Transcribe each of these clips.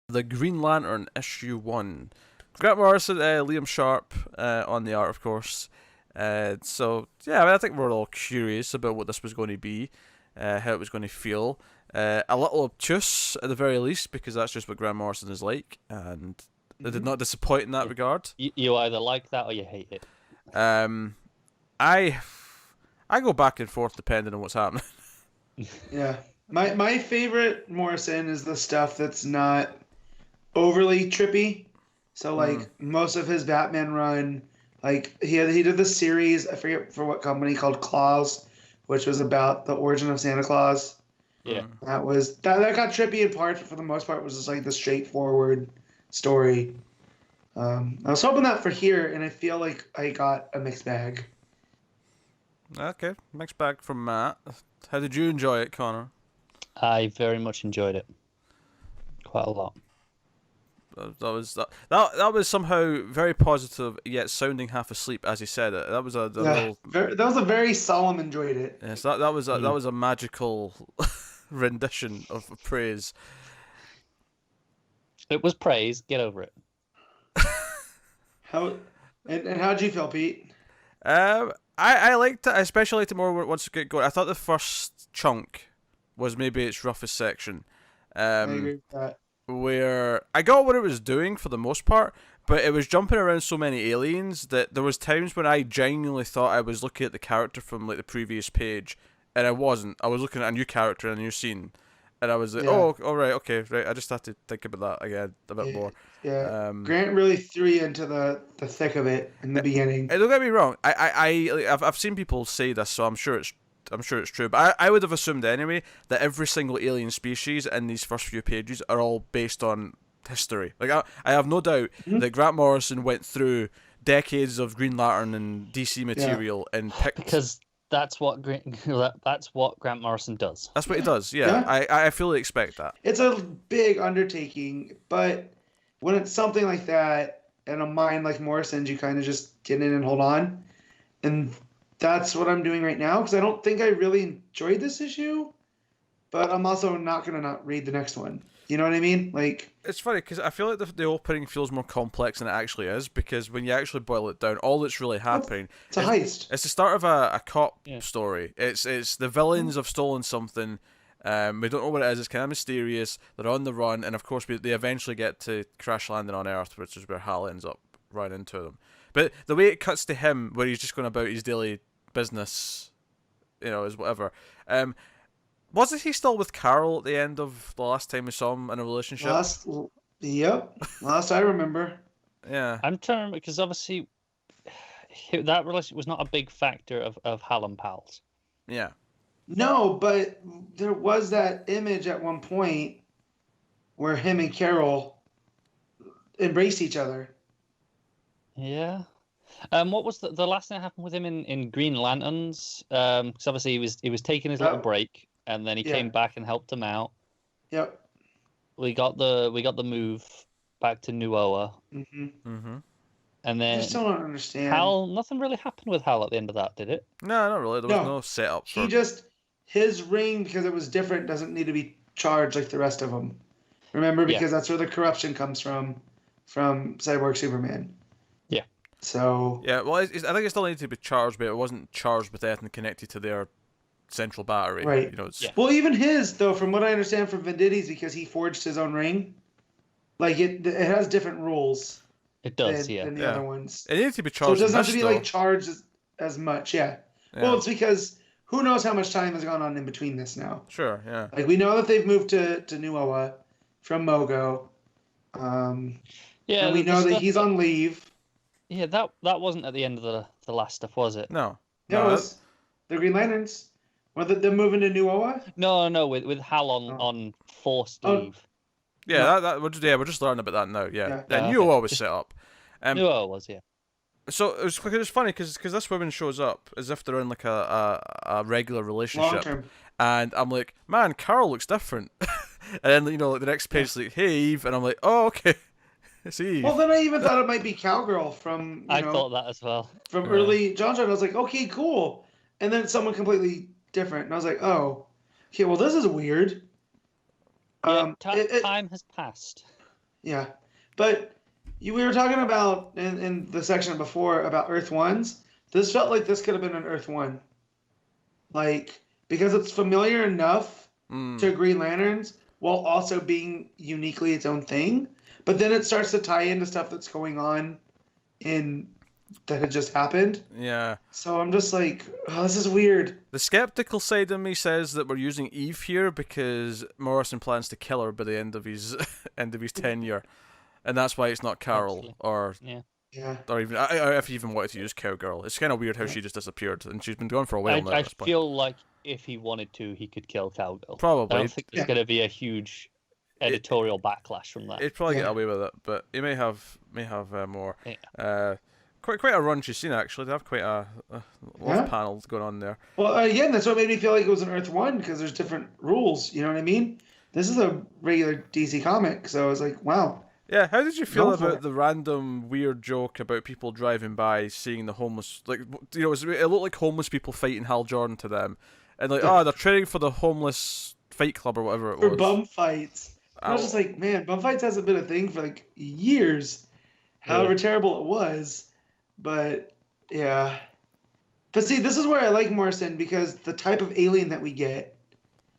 The Green Lantern issue 1. Grant Morrison, Liam Sharp on the art, of course. So yeah, I mean, I think we're all curious about what this was going to be, how it was going to feel. A little obtuse at the very least, because that's just what Grant Morrison is like, and it did not disappoint in that regard. You either like that or you hate it. I go back and forth depending on what's happening. Yeah. My favorite Morrison is the stuff that's not overly trippy. So like most of his Batman run, like he did this series, I forget for what company, called Claus, which was about the origin of Santa Claus. Yeah. That got trippy in parts, but for the most part was just like the straightforward story. I was hoping that for here, and I feel like I got a mixed bag. Okay, mixed bag from Matt. How did you enjoy it, Connor? I very much enjoyed it. Quite a lot. That was somehow very positive, yet sounding half asleep as he said it. That was that was a very solemn enjoyed it. Yes, that was a magical rendition of praise. It was praise. Get over it. How'd you feel, Pete? I liked it. I especially liked it more once it got going. I thought the first chunk was maybe its roughest section. I agree with that. Where I got what it was doing for the most part, but it was jumping around so many aliens that there was times when I genuinely thought I was looking at the character from like the previous page, and I wasn't. I was looking at a new character in a new scene, and I was like, "Oh, all right, okay, right." I just had to think about that again a bit more. Yeah, Grant really threw you into the thick of it in the beginning. Don't get me wrong. I've seen people say this, so I'm sure it's true, but I would have assumed anyway that every single alien species in these first few pages are all based on history. Like I have no doubt that Grant Morrison went through decades of Green Lantern and DC material and picked, because that's what Grant Morrison does. That's what he does. Yeah. I fully expect that. It's a big undertaking, but when it's something like that and a mind like Morrison's, you kind of just get in and hold on, and that's what I'm doing right now, because I don't think I really enjoyed this issue, but I'm also not going to not read the next one. You know what I mean? Like, it's funny, because I feel like the opening feels more complex than it actually is, because when you actually boil it down, all that's really happening... It's a heist. It's the start of a cop story. It's the villains have stolen something. We don't know what it is. It's kind of mysterious. They're on the run, and of course they eventually get to crash landing on Earth, which is where Hal ends up running into them. But the way it cuts to him, where he's just going about his daily business, is whatever. Wasn't he still with Carol at the end of the last time we saw him in a relationship? Last I remember. Yeah. I'm trying to remember, because obviously that relationship was not a big factor of Hal and pals. Yeah. No, but there was that image at one point where him and Carol embraced each other. Yeah. What was the last thing that happened with him in Green Lanterns? Because obviously he was taking his little break, and then he came back and helped him out. Yep. We got the move back to New Oa. And then I just don't understand. Hal, nothing really happened with Hal at the end of that, did it? No, not really. There was no setup. His ring, because it was different, doesn't need to be charged like the rest of them. Remember, because that's where the corruption comes from Cyborg Superman. Yeah. So. Yeah, well, I think it still needed to be charged, but it wasn't charged with anything connected to their central battery. Right. Well, even his, though, from what I understand from Venditti's, because he forged his own ring, like it has different rules. It does, than the other ones. It needs to be charged. So it doesn't have to be like charged as much. Yeah. Well, it's because who knows how much time has gone on in between this now. Sure. Yeah. Like, we know that they've moved to New Oa from Mogo. And we know that he's on leave. Yeah, that wasn't at the end of the last stuff, was it? No. No, it was the Green Lanterns. Were they're moving to New Oa? No, with Hal on forced leave. Yeah, we're just learning about that now. Yeah. New Oa was set up. New Oa was, yeah. So it was funny because this woman shows up as if they're in like a regular relationship, long-term. And I'm like, man, Carol looks different. And then like the next page is like, hey Eve, and I'm like, oh okay, it's Eve. Well, then I even thought it might be Cowgirl from. I thought that as well. From early John John, I was like, okay, cool, and then someone completely different, and I was like, oh, okay, well this is weird. Yeah, time has passed. Yeah, but we were talking about in the section before about Earth Ones. This felt like this could have been an Earth One, like because it's familiar enough to Green Lanterns while also being uniquely its own thing. But then it starts to tie into stuff that's going on in that had just happened. Yeah. So I'm just like, oh, this is weird. The skeptical side of me says that we're using Eve here because Morrison plans to kill her by the end of his tenure, and that's why it's not Carol or even if you even wanted to use Cowgirl. It's kind of weird how she just disappeared, and she's been gone for a while now. I feel like if he wanted to, he could kill Cowgirl. Probably. I don't think there's going to be a huge editorial backlash from that. He'd probably get away with it, but he may have more. Yeah. Quite a raunchy scene, actually. They have quite a lot of panels going on there. Well, again, that's what made me feel like it was an Earth One, because there's different rules, you know what I mean? This is a regular DC comic, so I was like, wow. Yeah, how did you feel about the random weird joke about people driving by seeing the homeless, like, you know, it looked like homeless people fighting Hal Jordan to them, and like, they're training for the homeless fight club or whatever it was. For bum fights. I was just like, man, bum fights hasn't been a thing for like years, however terrible it was. But yeah, but see, this is where I like Morrison, because the type of alien that we get,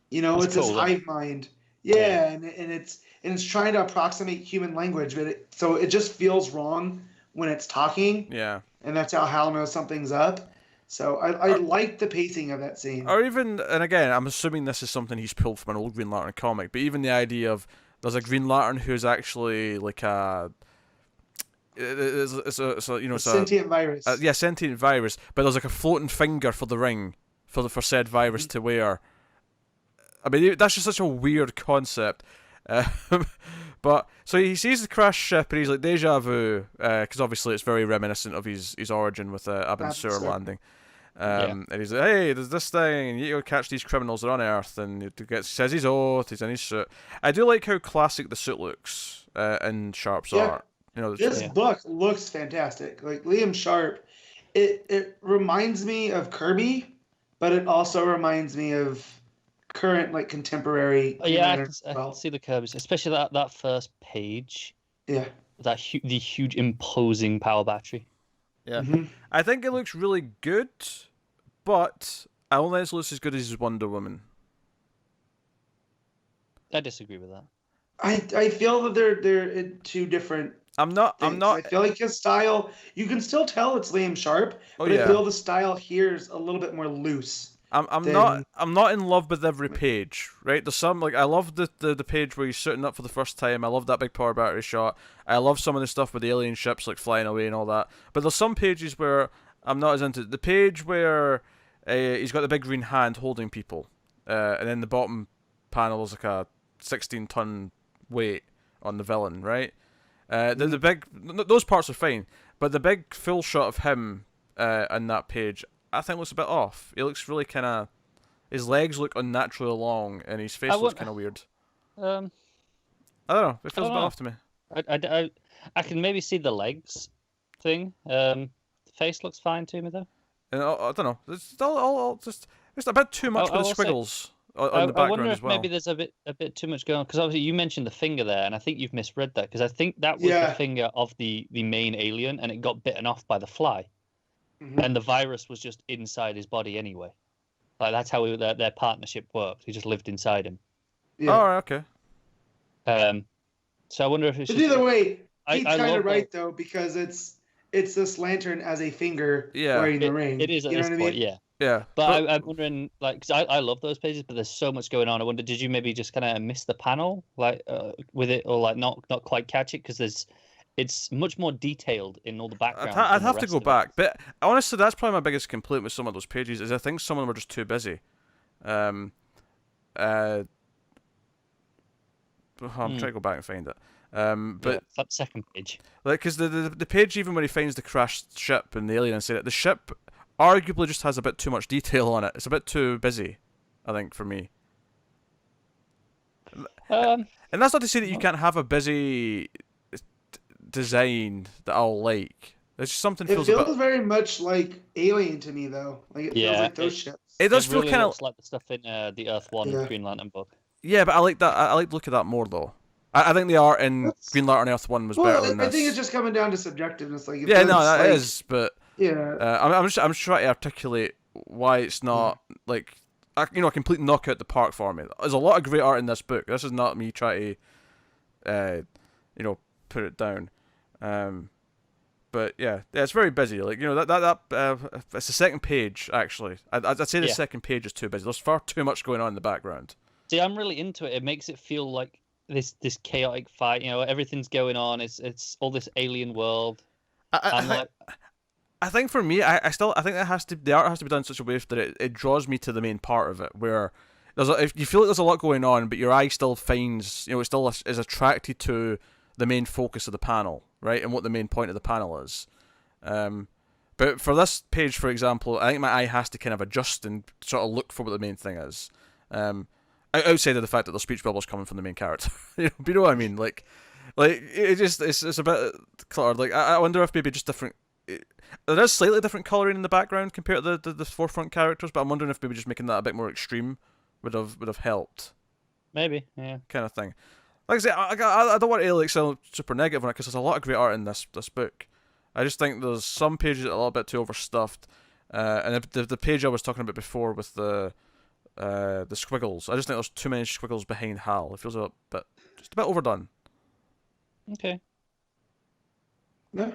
you know, it's this hive mind, and it's trying to approximate human language, but so it just feels wrong when it's talking, and that's how Hal knows something's up. So I like the pacing of that scene. Or even, and again, I'm assuming this is something he's pulled from an old Green Lantern comic, but even the idea of there's a Green Lantern who's actually like a sentient virus. Sentient virus. But there's like a floating finger for the ring for said virus to wear. I mean, that's just such a weird concept. But so he sees the crashed ship and he's like deja vu, because obviously it's very reminiscent of his origin with the Abin Sur landing. And he's like, hey, there's this thing, and you gotta catch these criminals. They're on Earth, and he says his oath. He's in his suit. I do like how classic the suit looks in Sharp's art. You know, this book looks fantastic. Like Liam Sharp, it reminds me of Kirby, but it also reminds me of current, like, contemporary. I can see the Kirby's, especially that first page. Yeah. The huge imposing power battery. Yeah. I think it looks really good, but I don't think it looks as good as Wonder Woman. I disagree with that. I feel that they're two different. I'm not. I feel like his style. You can still tell it's Liam Sharp, but I feel the style here is a little bit more loose. I'm not in love with every page, right? There's some, like, I love the page where he's suiting up for the first time. I love that big power battery shot. I love some of the stuff with the alien ships like flying away and all that. But there's some pages where I'm not as into it. The page where he's got the big green hand holding people, and then the bottom panel is like a 16-ton weight on the villain, right? The big those parts are fine, but the big full shot of him on that page, I think, looks a bit off. He looks really kind of, his legs look unnaturally long, and his face looks kind of weird. I don't know. It feels a bit off to me. I can maybe see the legs thing. The face looks fine to me though. And I don't know. It's all just a bit too much with the squiggles on the background as well. I wonder if maybe there's a bit too much going on, because obviously you mentioned the finger there, and I think you've misread that, because I think that was the finger of the main alien, and it got bitten off by the fly. And the virus was just inside his body anyway. Like, that's how their partnership worked. He just lived inside him. Yeah. Oh, okay. So I wonder if it's. But either way, he's kind of right though, because it's this lantern as a finger wearing the ring. It is at this point, yeah. Yeah. But I'm wondering, like, because I love those pages, but there's so much going on. I wonder, did you maybe just kind of miss the panel, like, with it, or like not quite catch it, because it's much more detailed in all the background. I'd have to go back, but honestly, that's probably my biggest complaint with some of those pages, is I think some of them were just too busy. I'm trying to go back and find it. But that second page, like, because the page, even when he finds the crashed ship and the alien and the ship arguably just has a bit too much detail on it. It's a bit too busy, I think, for me. And that's not to say that you can't have a busy design that I'll like. There's just something feels very much like Alien to me, though. Like, it feels like those ships. It does feel really kind of like the stuff in the Earth One Green Lantern book. Yeah, but I like that. I like the look of that more though. I think the art in Green Lantern Earth 1 was better than this. I think it's just coming down to subjectiveness. Like, yeah, no, that is, but yeah, I'm just trying to articulate why it's not like a complete knockout the park for me. There's a lot of great art in this book. This is not me trying to, put it down. But yeah, it's very busy. Like, that it's the second page actually. I'd say the second page is too busy. There's far too much going on in the background. See, I'm really into it. It makes it feel like this chaotic fight. Everything's going on. It's all this alien world. I think for me, I think the art has to be done in such a way that it draws me to the main part of it, where if you feel like there's a lot going on, but your eye still finds, it still is attracted to the main focus of the panel, right, and what the main point of the panel is. But for this page, for example, I think my eye has to kind of adjust and sort of look for what the main thing is. Outside of the fact that the speech bubble's coming from the main character, but you know what I mean? Like it's a bit cluttered. Like I wonder if maybe just different. There is slightly different colouring in the background compared to the forefront characters, but I'm wondering if maybe just making that a bit more extreme would have helped. Maybe, yeah. Kind of thing. Like I say, I don't want to sound super negative on it because there's a lot of great art in this book. I just think there's some pages that are a little bit too overstuffed, and the page I was talking about before with the squiggles, I just think there's too many squiggles behind Hal. It feels just a bit overdone. Okay. Yeah.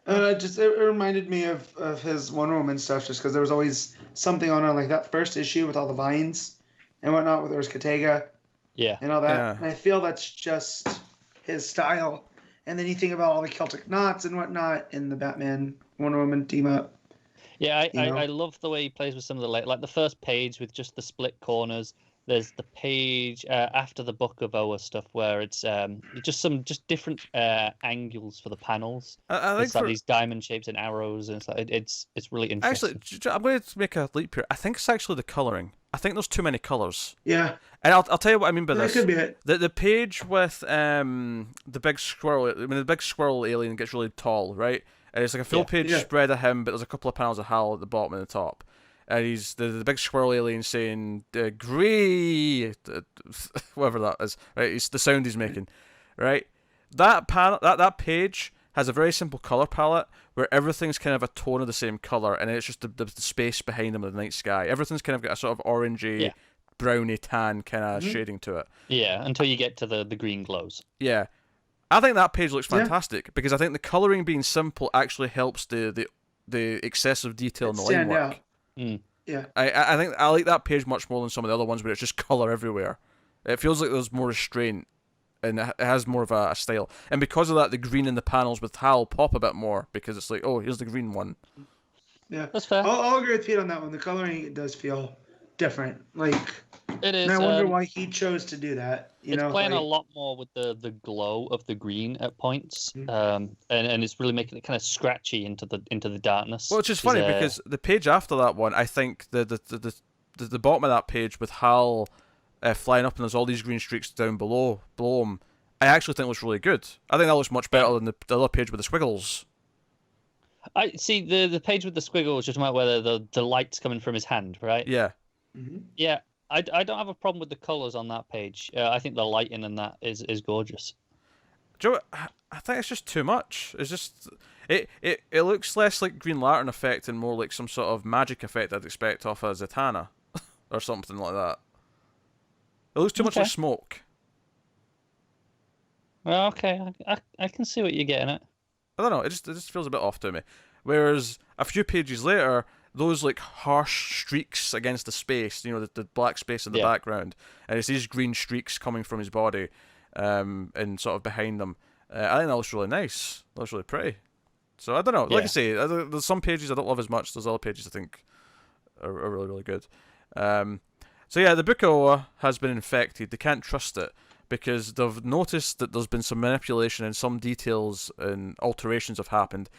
It reminded me of his Wonder Woman stuff, just because there was always something on like that first issue with all the vines and whatnot, where there was Katega. Yeah. And all that. Yeah. And I feel that's just his style. And then you think about all the Celtic knots and whatnot in the Batman Wonder Woman team up. Yeah, I love the way he plays with some of the like the first page with just the split corners. There's the page after the Book of Oa stuff where it's just different angles for the panels. It's like these diamond shapes and arrows, and it's really interesting. Actually, I'm going to make a leap here. I think it's actually the colouring. I think there's too many colours. Yeah. And I'll tell you what I mean by this. That could be it. The page with the big squirrel, when the big squirrel alien gets really tall, right? And it's like a full page spread of him, but there's a couple of panels of Hal at the bottom and the top. And he's the big squirrel alien saying "Gree," whatever that is, right? It's the sound he's making, right? That panel, that page has a very simple color palette where everything's kind of a tone of the same color, and it's just the space behind them in the night sky. Everything's kind of got a sort of orangey, browny tan kind of shading to it. Yeah, until you get to the green glows. Yeah, I think that page looks fantastic because I think the coloring being simple actually helps the excessive detail in the line work. Mm. Yeah, I think I like that page much more than some of the other ones where it's just color everywhere. It feels like there's more restraint and it has more of a style. And because of that, the green in the panels with Hal pop a bit more because it's like, oh, here's the green one. Yeah, that's fair. I'll agree with Pete on that one. The coloring does feel different. Like, it is. And I wonder why he chose to do that. It's playing a lot more with the glow of the green at points, and it's really making it kind of scratchy into the darkness. Well, which is funny because the page after that one, I think the bottom of that page with Hal flying up and there's all these green streaks down below him, I actually think looks really good. I think that looks much better than the other page with the squiggles. I see the page with the squiggles just about where the light's coming from his hand, right? Yeah. Mm-hmm. Yeah. I don't have a problem with the colours on that page. I think the lighting in that is gorgeous. Do you know what? I think it's just too much. It's just it looks less like Green Lantern effect and more like some sort of magic effect I'd expect off a Zatanna or something like that. It looks too much like smoke. Well, okay, I can see what you're getting at. I don't know. It just feels a bit off to me. Whereas a few pages later, those like harsh streaks against the space, the black space in the background, and it's these green streaks coming from his body, and sort of behind them. I think that looks really nice. That looks really pretty. So I don't know. Like I say, there's some pages I don't love as much. There's other pages I think are really, really good. So yeah, the Book of Oa has been infected. They can't trust it because they've noticed that there's been some manipulation and some details and alterations have happened.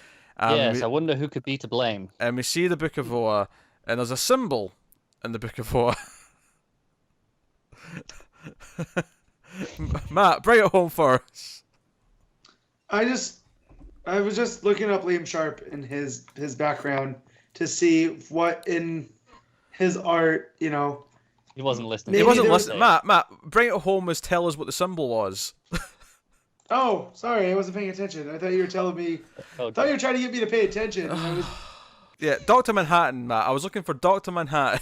Yes, I wonder who could be to blame. And we see the Book of Oa, and there's a symbol in the Book of Oa. Matt, bring it home for us. I was just looking up Liam Sharp and his background to see what in his art, He wasn't listening. Maybe He wasn't there was- listening. Matt, bring it home as tell us what the symbol was. Oh, sorry, I wasn't paying attention. I thought you were telling me. I thought you were trying to get me to pay attention. And I was... Yeah, Dr. Manhattan, Matt. I was looking for Dr. Manhattan.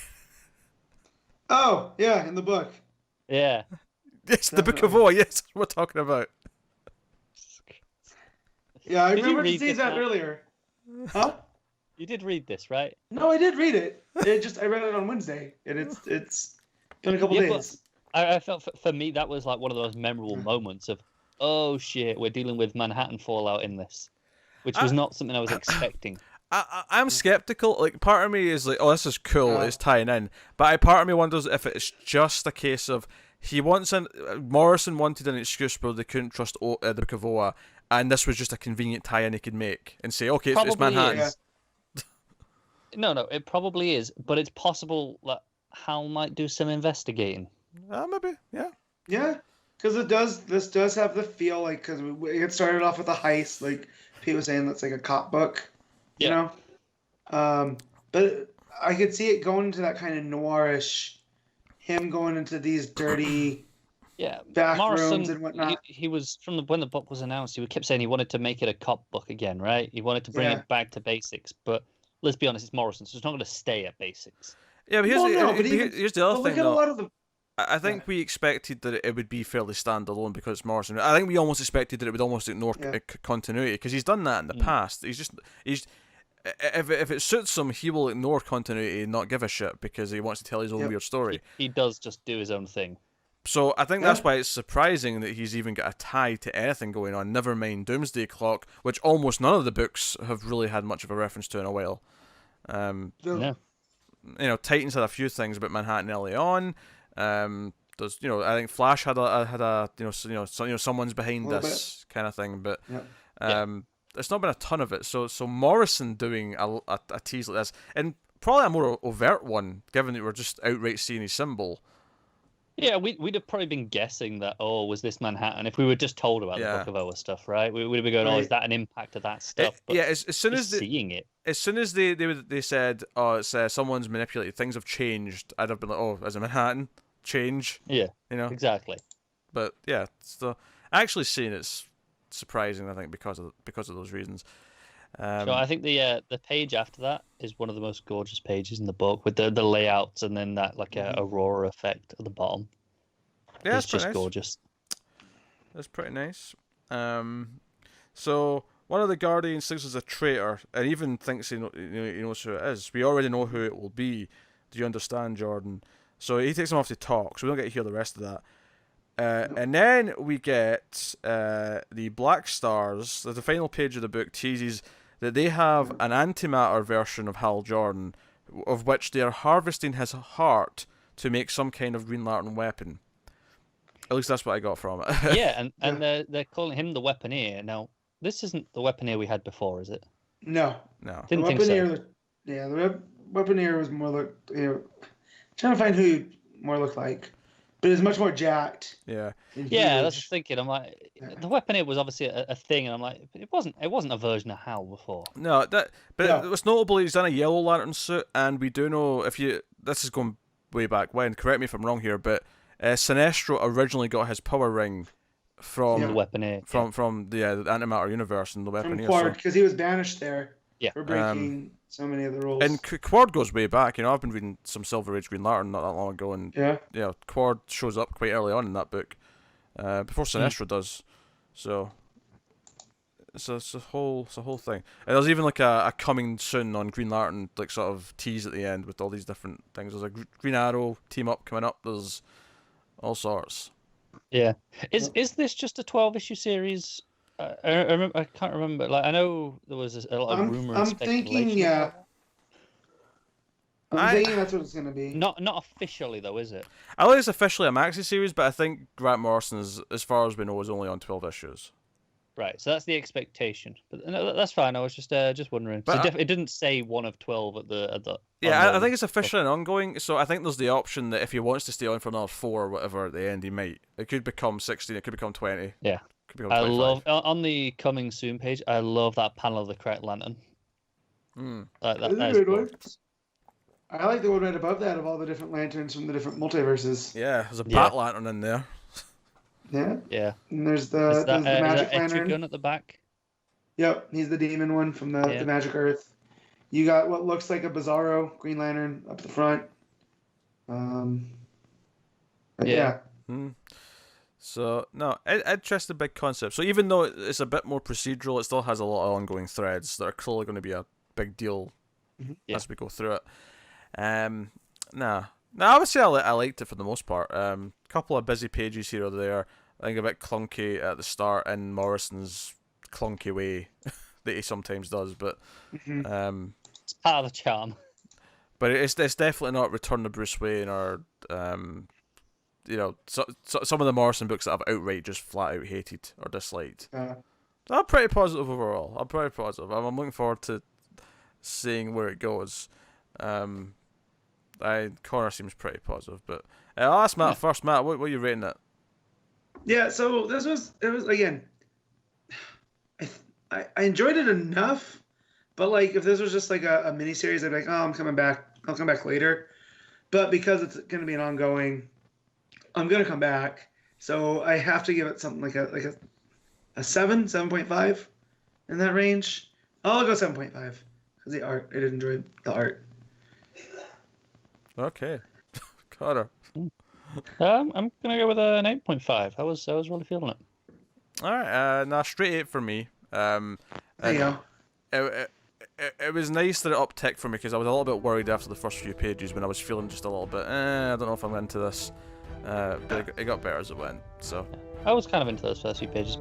Oh, yeah, in the book. Yeah. Yes, the Book of War. Yes, we're talking about. Yeah, I Did you remember read seeing this, that Matt? earlier. Huh? You did read this, right? No, I did read it. I read it on Wednesday, and it's been a couple Yeah, but- days. I felt for me that was like one of those memorable moments of, oh shit, we're dealing with Manhattan Fallout in this, which was not something I was expecting. I'm skeptical. Like, part of me is like, oh, this is cool. It's tying in. But part of me wonders if it's just a case of Morrison wanted an excuse where they couldn't trust the Book of Oa, and this was just a convenient tie-in he could make and say, okay, it's Manhattan. Is. No, it probably is, but it's possible that Hal might do some investigating. Maybe, yeah. Yeah, because this does have the feel like, because it started off with a heist, like Pete was saying, that's like a cop book, you know? But I could see it going into that kind of noirish, him going into these dirty back Morrison, rooms and whatnot. He was, when the book was announced, he kept saying he wanted to make it a cop book again, right? He wanted to bring it back to basics, but let's be honest, it's Morrison, so it's not going to stay at basics. Yeah, but here's the other thing, look at a lot of the... I think we expected that it would be fairly standalone because it's Morrison. I think we almost expected that it would almost ignore continuity, because he's done that in the past. If it suits him, he will ignore continuity and not give a shit because he wants to tell his own weird story. He does just do his own thing. So I think that's why it's surprising that he's even got a tie to anything going on. Never mind Doomsday Clock, which almost none of the books have really had much of a reference to in a while. Yeah. You know, Titans had a few things about Manhattan early on. There's, I think Flash had a someone's behind this kind of thing, but it's not been a ton of it. So Morrison doing a tease like this, and probably a more overt one, given that we're just outright seeing his symbol. Yeah, we'd have probably been guessing that, was this Manhattan, if we were just told about the Book of Oa stuff, right? We would have been going, is that an impact of that stuff? But as soon as seeing it. As soon as they said, it's someone's manipulated, things have changed, I'd have been like, is it Manhattan? Change? Yeah, exactly. But yeah, so actually seeing it's surprising, I think, because of those reasons. So I think the page after that is one of the most gorgeous pages in the book, with the layouts and then that aurora effect at the bottom. Yeah, it's just gorgeous. That's pretty nice. So one of the Guardians thinks he's a traitor, and even thinks he knows who it is. We already know who it will be. Do you understand, Jordan? So he takes him off to talk, so we don't get to hear the rest of that. And then we get the Black Stars. The final page of the book teases that they have an antimatter version of Hal Jordan, of which they are harvesting his heart to make some kind of Green Lantern weapon. At least that's what I got from it. Yeah, and they're calling him the Weaponeer. Now, this isn't the Weaponeer we had before, is it? No. Didn't think so. The Weaponeer was more like... trying to find who he more looked like. But it's much more jacked. Yeah. Yeah, that's the thinking. I'm like, the Weaponeer was obviously a thing, and I'm like, it wasn't a version of Hal before. No, what's notable is he's in a Yellow Lantern suit, and we do know this is going way back when. Correct me if I'm wrong here, but Sinestro originally got his power ring from the Weaponeer, from the Antimatter universe and the Weaponeer. From Quard, because he was banished there. Yeah. For breaking so many of the rules. And Quard goes way back. I've been reading some Silver Age Green Lantern not that long ago, and Quard shows up quite early on in that book, before Sinestro does. So it's a whole thing. And there's even like a coming soon on Green Lantern, like sort of tease at the end with all these different things. There's a Green Arrow team up coming up. There's all sorts. Yeah. Is this just a 12-issue series? I can't remember. Like, I know there was a lot of rumor. I'm thinking, I'm thinking that's what it's gonna be. Not officially though, is it? I think it's officially a maxi series, but I think Grant Morrison is, as far as we know, is only on 12 issues. Right, so that's the expectation. But no, that's fine. I was just wondering. So it didn't say one of 12 at the. Yeah, I think it's officially an ongoing. So I think there's the option that if he wants to stay on for another 4 or whatever at the end, he might. It could become 16. It could become 20. Yeah. I love on the coming soon page. I love that panel of the correct lantern. Mm. That is I like the one right above that of all the different lanterns from the different multiverses. Yeah, there's a Bat Lantern in there. Yeah. Yeah. And there's the Magic Lantern. Etrigan at the back. Yep, he's the demon one from the Magic Earth. You got what looks like a Bizarro Green Lantern up the front. Yeah. So, no, interesting big concept. So even though it's a bit more procedural, it still has a lot of ongoing threads that are clearly going to be a big deal as we go through it. I would say I liked it for the most part. Couple of busy pages here or there. I think a bit clunky at the start in Morrison's clunky way that he sometimes does, but it's part of the charm. But it's definitely not Return to Bruce Wayne or some of the Morrison books that I've outright just flat out hated or disliked. I'm pretty positive overall. I'm pretty positive. I'm looking forward to seeing where it goes. Connor seems pretty positive, but I'll ask Matt first. Matt, what are you rating it? Yeah, so it was again. I enjoyed it enough, but like if this was just like a mini series, I'd be like, oh, I'm coming back. I'll come back later. But because it's going to be an ongoing, I'm going to come back. So I have to give it something like a 7.5 in that range. I'll go 7.5 because the art. I did enjoy the art. Okay, Connor. I'm gonna go with an 8.5. I was really feeling it. All right, straight 8 for me. There you go. It was nice that it upticked for me because I was a little bit worried after the first few pages when I was feeling just a little bit, I don't know if I'm into this. But it got better as it went. So I was kind of into those first few pages.